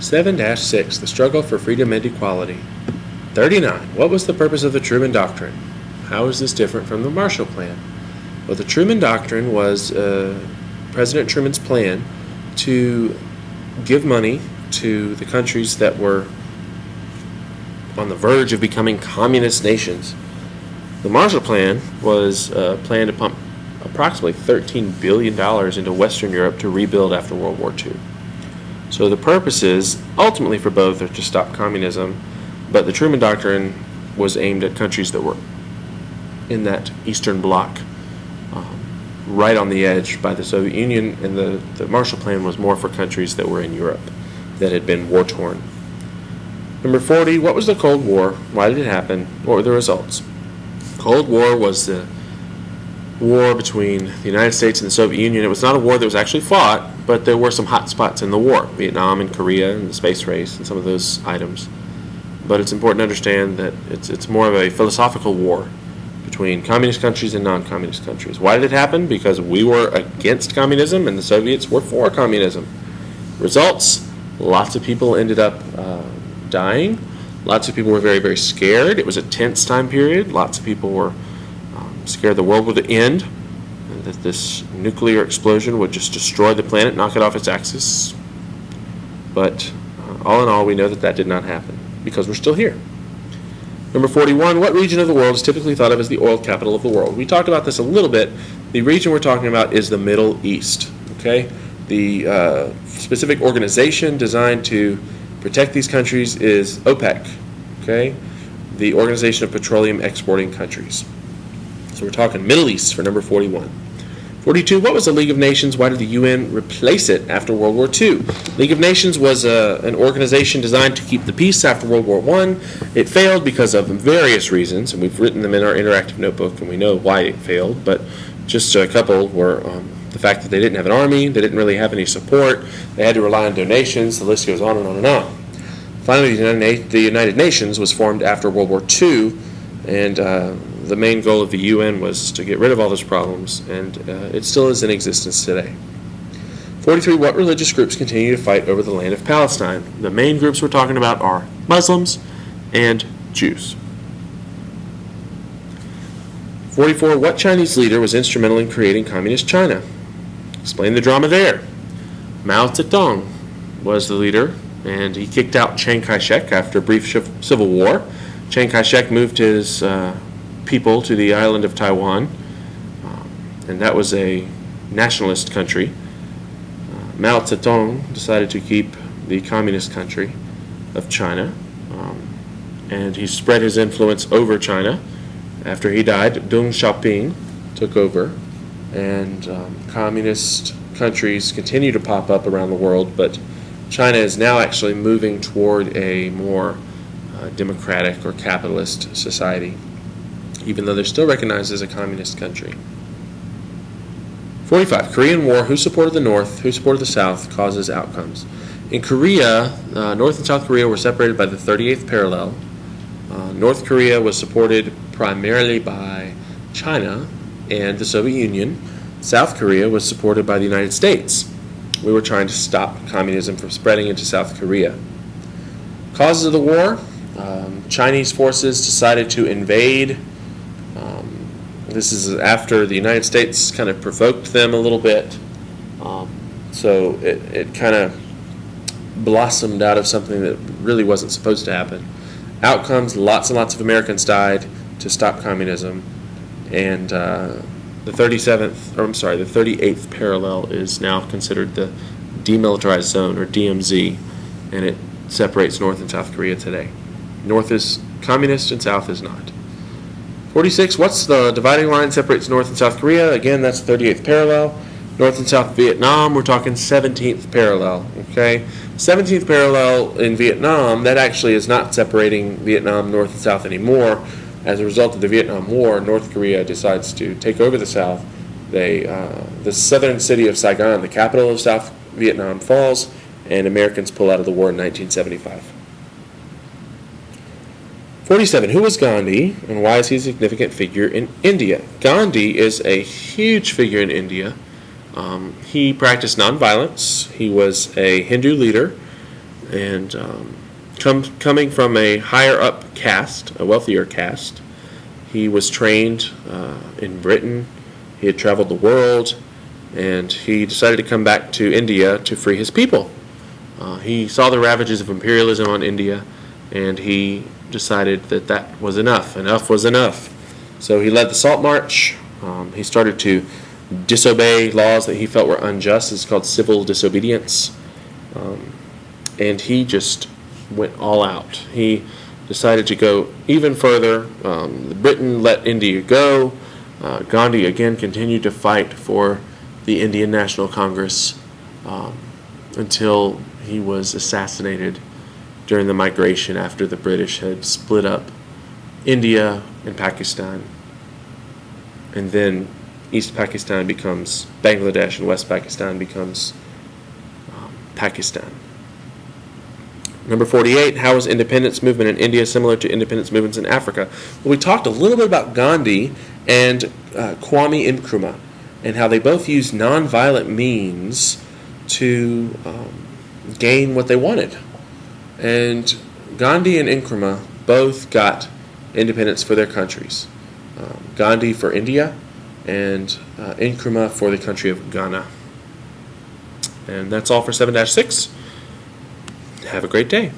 7-6, the struggle for freedom and equality. 39, what was the purpose of the Truman Doctrine? How is this different from the Marshall Plan? Well, the Truman Doctrine was President Truman's plan to give money to the countries that were on the verge of becoming communist nations. The Marshall Plan was a plan to pump approximately $13 billion into Western Europe to rebuild after World War II. So the purposes, ultimately for both, are to stop communism, but the Truman Doctrine was aimed at countries that were in that Eastern Bloc, right on the edge by the Soviet Union, and the Marshall Plan was more for countries that were in Europe that had been war-torn. Number 40, what was the Cold War? Why did it happen? What were the results? Cold War was the war between the United States and the Soviet Union. It was not a war that was actually fought, but there were some hot spots in the war, Vietnam and Korea and the space race and some of those items. But it's important to understand that it's more of a philosophical war between communist countries and non-communist countries. Why did it happen? Because we were against communism and the Soviets were for communism. Results, lots of people ended up dying. Lots of people were very, very scared. It was a tense time period. Lots of people were scared the world would end, and that this nuclear explosion would just destroy the planet, knock it off its axis. But all in all, we know that did not happen because we're still here. Number 41, what region of the world is typically thought of as the oil capital of the world? We talked about this a little bit. The region we're talking about is the Middle East. Okay, the specific organization designed to protect these countries is OPEC. Okay, the Organization of Petroleum Exporting Countries. So we're talking Middle East for number 41. 42, what was the League of Nations? Why did the UN replace it after World War II? League of Nations was an organization designed to keep the peace after World War I. It failed because of various reasons, and we've written them in our interactive notebook, and we know why it failed, but just a couple were the fact that they didn't have an army, they didn't really have any support, they had to rely on donations, the list goes on and on and on. Finally, the United Nations was formed after World War II, and the main goal of the UN was to get rid of all those problems, and it still is in existence today. 43, what religious groups continue to fight over the land of Palestine? The main groups we're talking about are Muslims and Jews. 44, what Chinese leader was instrumental in creating communist China? Explain the drama there. Mao Zedong was the leader, and he kicked out Chiang Kai-shek after a brief civil war. Chiang Kai-shek moved his people to the island of Taiwan, and that was a nationalist country. Mao Zedong decided to keep the communist country of China, and he spread his influence over China. After he died, Deng Xiaoping took over, and communist countries continue to pop up around the world, but China is now actually moving toward a more democratic or capitalist society, even though they're still recognized as a communist country. 45, Korean War, who supported the North, who supported the South, causes outcomes. In Korea, North and South Korea were separated by the 38th parallel. North Korea was supported primarily by China and the Soviet Union. South Korea was supported by the United States. We were trying to stop communism from spreading into South Korea. Causes of the war, Chinese forces decided to invade. This is after the United States kind of provoked them a little bit. So it kind of blossomed out of something that really wasn't supposed to happen. Outcomes, lots and lots of Americans died to stop communism. And the 38th parallel is now considered the demilitarized zone, or DMZ, and it separates North and South Korea today. North is communist and South is not. 46, what's the dividing line separates North and South Korea? Again, that's the 38th parallel. North and South Vietnam, we're talking 17th parallel, okay? 17th parallel in Vietnam, that actually is not separating Vietnam North and South anymore. As a result of the Vietnam War, North Korea decides to take over the South. The southern city of Saigon, the capital of South Vietnam, falls, and Americans pull out of the war in 1975. 47. Who was Gandhi, and why is he a significant figure in India? Gandhi is a huge figure in India. He practiced nonviolence. He was a Hindu leader, and coming from a higher up caste, a wealthier caste. He was trained in Britain. He had traveled the world, and he decided to come back to India to free his people. He saw the ravages of imperialism on India, and he decided that that was enough. Enough was enough. So he led the Salt March. He started to disobey laws that he felt were unjust. It's called civil disobedience. And he just went all out. He decided to go even further. Britain let India go. Gandhi again continued to fight for the Indian National Congress until he was assassinated during the migration after the British had split up India and Pakistan. And then East Pakistan becomes Bangladesh and West Pakistan becomes Pakistan. Number 48, how is independence movement in India similar to independence movements in Africa? Well, we talked a little bit about Gandhi and Kwame Nkrumah and how they both used nonviolent means to gain what they wanted. And Gandhi and Nkrumah both got independence for their countries. Gandhi for India and Nkrumah for the country of Ghana. And that's all for 7-6. Have a great day.